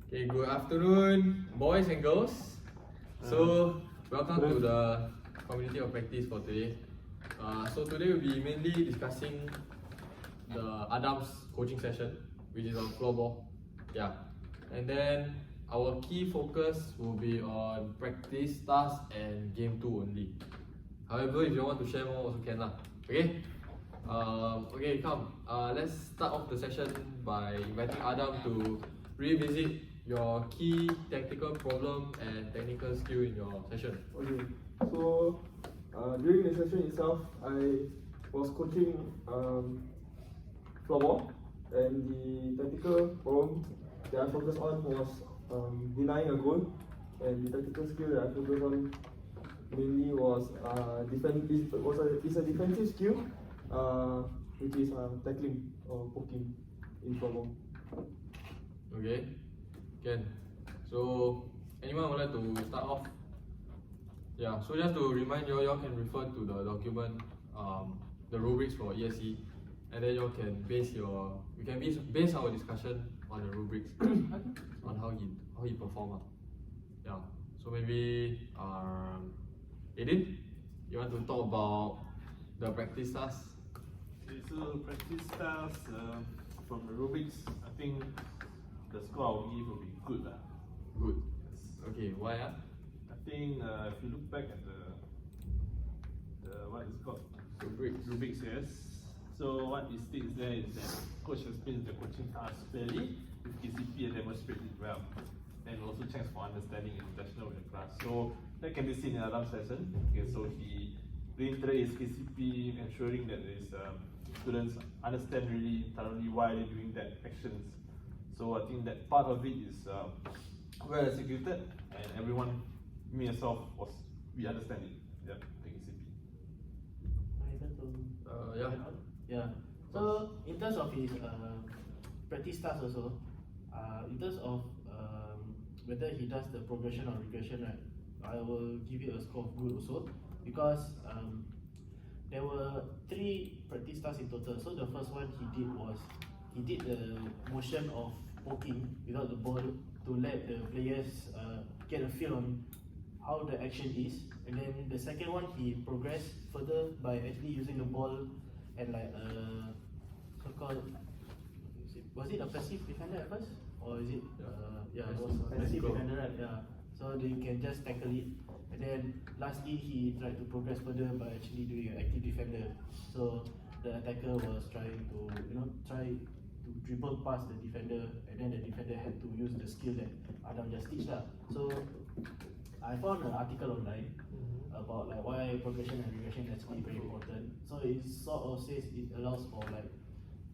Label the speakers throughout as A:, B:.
A: Okay, good afternoon, boys and girls. So, welcome to the community of practice for today. So today we'll be mainly discussing the Adam's coaching session, which is on floorball. Yeah, and then our key focus will be on practice tasks and game 2 only. However, if you want to share more, also can lah. Okay. Okay, come. Let's start off the session by inviting Adam to revisit your key tactical problem and technical skill in your session.
B: Okay, so during the session itself, I was coaching floorball, and the tactical problem that I focused on was denying a goal, and the tactical skill that I focused on mainly was it's a defensive skill, which is tackling or poking in floorball.
A: Okay, can. So anyone would like to start off? Yeah. So just to remind you, y'all can refer to the document, the rubrics for ESE, and then you can base our discussion on the rubrics on how he perform. Yeah. So maybe Aiden, you want to talk about the practice tasks?
C: Okay, so practice tasks from the rubrics, I think the score I will give will be good.
A: Good.
C: Yes.
A: Okay, why?
C: I think if you look back at the what is called rubrics, yes. So what it states there is that coach explains the coaching tasks clearly with KCP and demonstrates it well, and also checks for understanding international with the class. So that can be seen in Adam's session. Okay, so he reiterates KCP, ensuring that his students understand really thoroughly why they're doing that actions. So I think that part of it is well executed, and everyone, me myself, we understand it. Yeah, KCP.
A: Yeah.
D: Yeah. So in terms of his practice tasks also, in terms of whether he does the progression or regression, right, I will give it a score of good also, because there were 3 practice tasks in total. So the first one he did the motion of poking without the ball to let the players get a feel on how the action is, and then the second one he progressed further by actually using the ball and like so-called, was it a passive defender at first, or is it it was a passive defender, right? Yeah, so you can just tackle it, and then lastly he tried to progress further by actually doing an active defender. So the attacker was trying to try to dribble past the defender, and then the defender had to use the skill that Adam just teach lah. So I found an article online about like why progression and regression is actually very important. So it sort of says it allows for like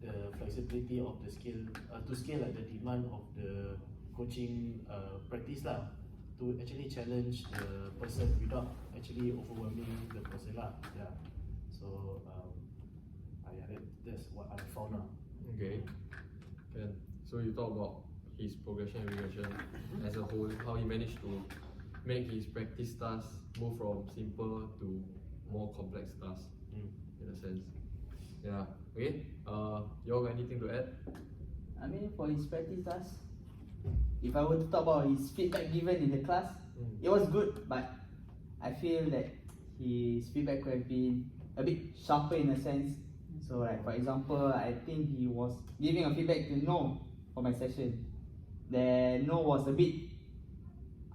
D: the flexibility of the skill to scale like the demand of the coaching practice lah, to actually challenge the person without actually overwhelming the person lah. Yeah. So that's what I found out.
A: Okay. Can. So you talk about his progression and regression as a whole, how he managed to make his practice tasks move from simple to more complex tasks, in a sense. Yeah. Okay. You got anything to add?
E: I mean, for his practice tasks, if I were to talk about his feedback given in the class, it was good, but I feel that his feedback could have been a bit sharper in a sense. So like, for example, I think he was giving a feedback to No for my session. Then No was a bit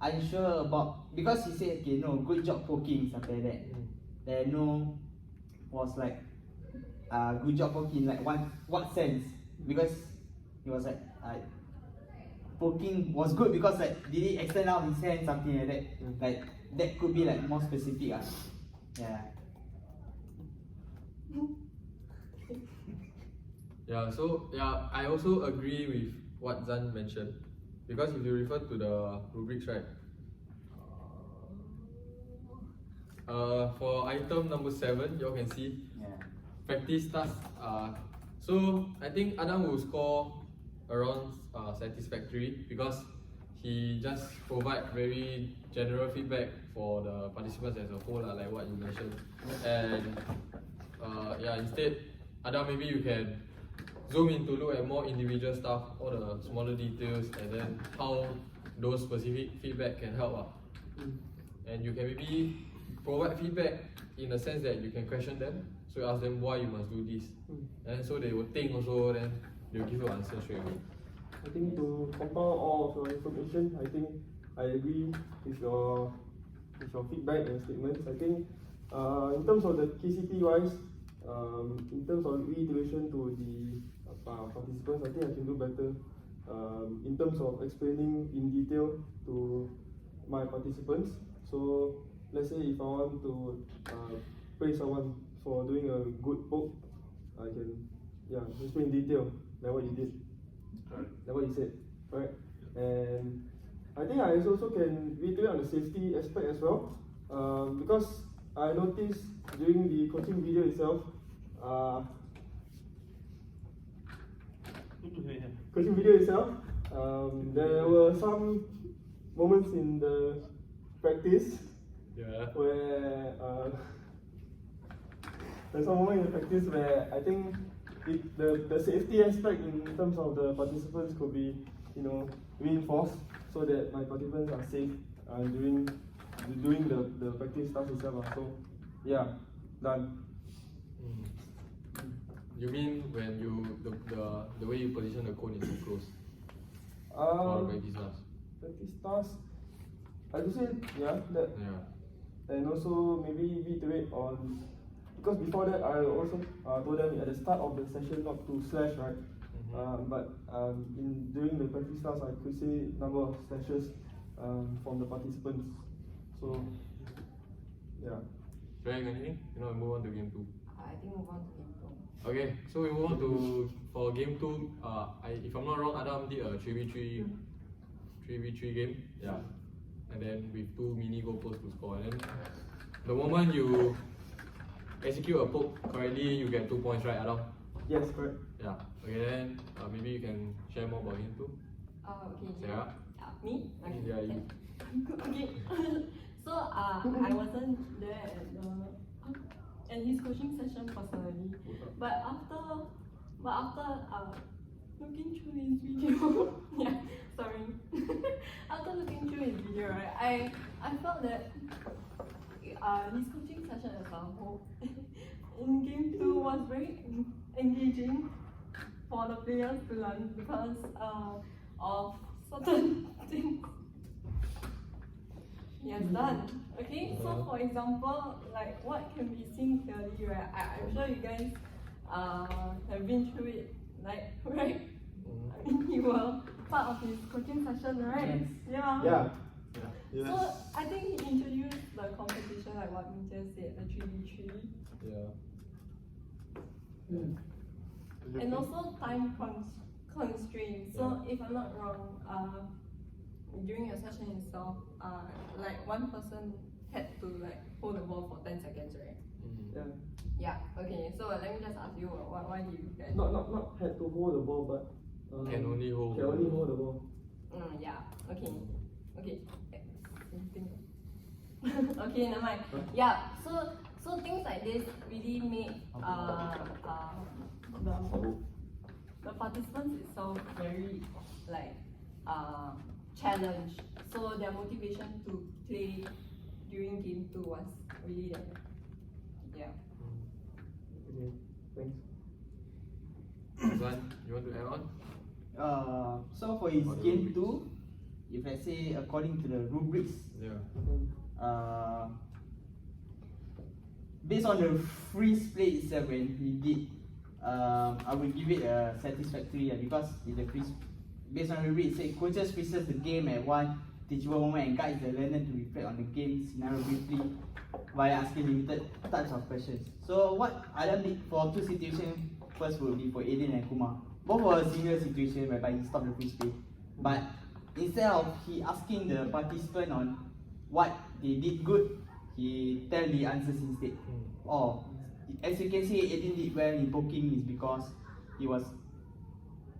E: unsure about, because he said, okay, no, good job poking, something like that. Then No was like, good job poking, like what sense? Because he was like, poking was good because like, did he extend out his hand, something like that? Like, that could be like more specific. Yeah.
A: Yeah, so I also agree with what Zan mentioned, because if you refer to the rubrics, right, for item number 7, you can see practice tasks. So I think Adam will score around satisfactory, because he just provide very general feedback for the participants as a whole, like what you mentioned. And instead, Adam, maybe you can zoom in to look at more individual stuff, all the smaller details, and then how those specific feedback can help. And you can maybe provide feedback in the sense that you can question them. So you ask them why you must do this, and so they will think also. Then they'll give you an answer straight away.
B: I think to compile all of your information, I think I agree with your feedback and statements. I think in terms of the KCP wise, in terms of reiteration to the participants, I think I can do better in terms of explaining in detail to my participants. So let's say if I want to praise someone for doing a good poke, I can explain in detail like what you did, like what you said, right? And I think I also can reiterate on the safety aspect as well, because I noticed during the coaching video itself, there were some moments in the practice where there's some moment in the practice where I think the safety aspect in terms of the participants could be reinforced so that my participants are safe during the practice task itself. So yeah, done.
A: You mean when the way you position the cone is so close for the practice task?
B: Practice task, I would say that.
A: Yeah.
B: And also maybe reiterate on, because before that I also told them at the start of the session not to slash, right? But during the practice task I could see number of slashes from the participants. So yeah.
A: Right, anything? You know, move on to game 2.
F: I think move on to game 2.
A: Okay, so we move on to for game 2. If I'm not wrong, Adam did a 3v3 game. Yeah. And then with 2 mini goalposts to score. And then the moment you execute a poke correctly, you get 2 points, right, Adam?
B: Yes, correct.
A: Yeah. Okay, then maybe you can share more about game 2.
F: Okay.
A: Sarah?
F: Me? Okay.
A: Yeah, you.
F: Okay. So I wasn't there at his coaching session personally, but after looking through his video, after looking through his video, right, I felt that his coaching session as a whole in game 2 was very engaging for the players to learn because of certain things he has done. Okay, so for example, like what can be seen clearly, right? I'm sure you guys have been through it, like, right? I mean, you were part of his coaching session, right?
E: Yes.
B: Yeah.
C: Yes.
F: So I think he introduced the competition, like what Mitya said, the 3v3.
A: Yeah.
F: And also time constraints. So if I'm not wrong, during your session itself, like one person had to like hold the ball for 10 seconds, right?
B: Yeah.
F: Yeah. Okay. So let me just ask you, why do you guys?
B: Not had to hold the ball, but
A: Can only hold
B: the ball.
F: Yeah. Okay. Okay. Never mind. Yeah. So things like this really make the participants itself very like challenged. So their motivation to play during game 2 was really there. Yeah.
B: Okay, thanks.
A: Zan, you want to add on?
E: So for his game 2, if let's say according to the rubrics, based on the freeze play itself when he did, I will give it a satisfactory because in the freeze, based on the rubrics, it says coaches freezes the game at one teachable moment and guides the learner to reflect on the game scenario briefly via asking limited types of questions. So what Adam did for 2 situations, first would be for Aiden and Kumar. Both were a similar situation whereby he stopped the freeze play. But instead of he asking the participant on what they did good, he tell the answers instead. Or as you can see, Aiden did well in poking is because he was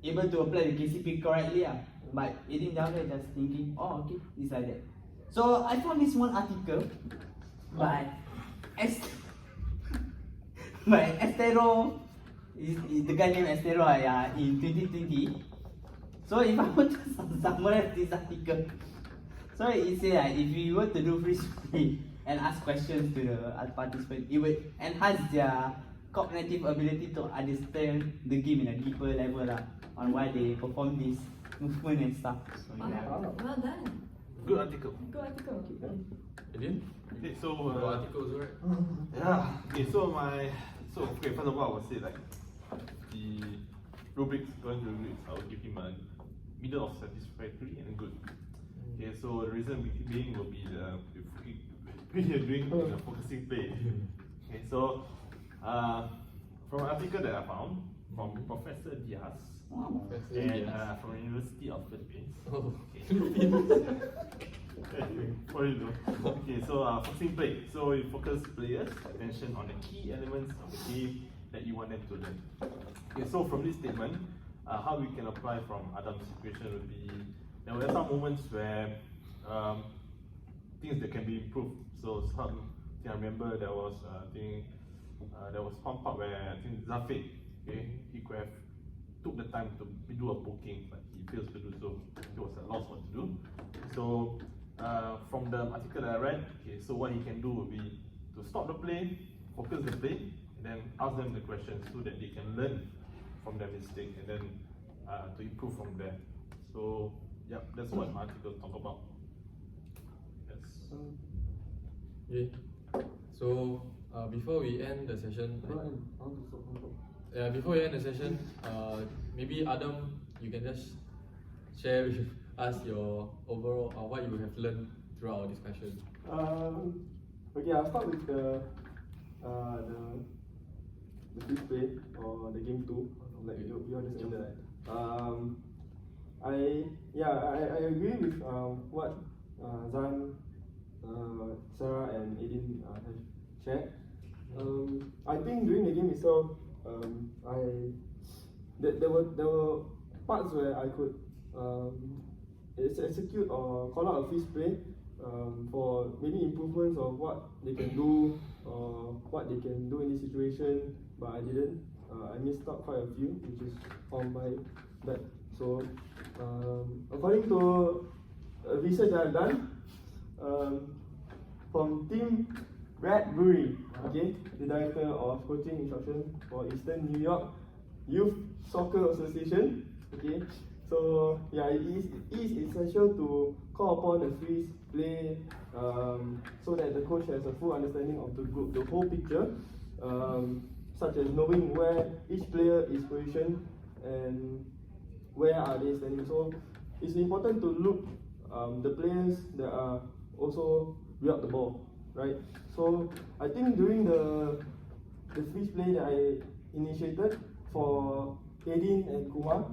E: able to apply the KCP correctly. But Aiden down there just thinking, oh okay, it's like that. So I found this one article by Estero the guy named Estero in 2020. So if I want to summarize this article, so it says if you were to do free spray and ask questions to the participants, it would enhance their cognitive ability to understand the game in a deeper level on why they perform this movement and stuff. So yeah.
F: Well done.
C: Good article.
F: Good article.
A: Again?
C: Okay, so
A: Your article also, right?
C: yeah. Okay, so first of all, I would say like the rubrics, going to rubrics, I will give him a middle of satisfactory and good. Okay, so the reason being will be when you're doing the focusing play. Okay, so from an article that I found from Professor Diaz and from University of Philippines. What do you do? Okay, so focusing play. So you focus players' attention on the key elements of the game that you want them to learn. Okay, so from this statement, how we can apply from Adam's situation would be there were some moments where things that can be improved. So I remember there was there was one part where I think Zafik, okay, he could have took the time to do a poking, but he fails to do so. He was at loss what to do. So from the article that I read, okay, so what he can do would be to stop the play, focus the play, and then ask them the questions so that they can learn from their mistake and then to improve from there. So yeah, that's what my article talk about. Yes.
A: Okay. So before we end the session, before we end the session, maybe Adam, you can just share with us your overall what you have learned throughout our discussion.
B: Okay, I'll start with the free play or the game 2. Like you understand that. I agree with what Zan, Sarah and Aiden have shared. I think during the game itself, there were parts where I could execute or call out a free play for maybe improvements of what they can do or what they can do in this situation, but I didn't. I missed out quite a few, which is on my bad. So, according to research that I've done, from Team Bradbury, okay, the director of coaching instruction for Eastern New York Youth Soccer Association, okay. So yeah, it is essential to call upon a free play so that the coach has a full understanding of the whole picture, such as knowing where each player is positioned and where are they standing. So it's important to look the players that are also without the ball, right? So I think during the free play that I initiated for Aiden and Kumar,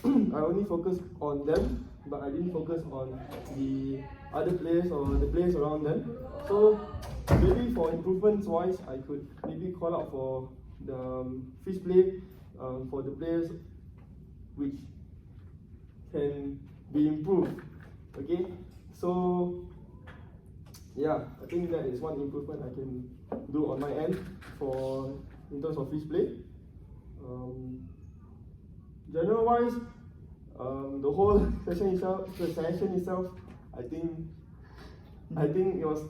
B: I only focused on them, but I didn't focus on the other players or the players around them. So maybe for improvements wise, I could maybe call out for the free play for the players which can be improved. Okay, so yeah, I think that is one improvement I can do on my end in terms of free play. General wise, the whole session itself, I think it was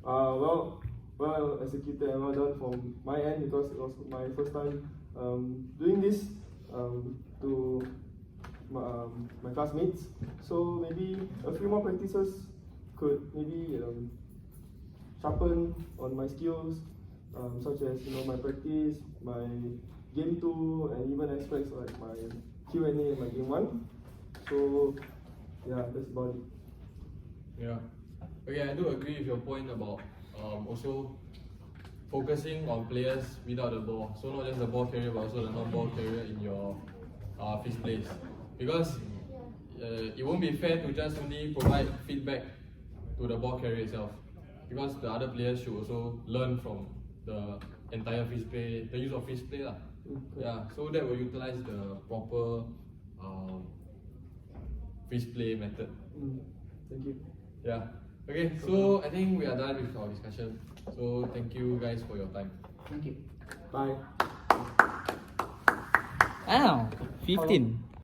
B: well executed and well done from my end, because it was my first time doing this to my classmates. So maybe a few more practices could maybe sharpen on my skills, such as my practice, my game 2, and even aspects like my Q&A and my game 1. So yeah, that's about it.
A: Yeah. Okay, I do agree with your point about also focusing on players without the ball. So not just the ball carrier, but also the non-ball carrier in your fifth place. Because it won't be fair to just only provide feedback to the ball carrier itself. Because the other players should also learn from the entire fifth play, the use of fifth play lah. Yeah, so that will utilize the proper fifth play method.
B: Thank you.
A: Yeah. Okay, so I think we are done with our discussion. So thank you guys for your time.
E: Thank you.
B: Bye.
E: Ow, 15.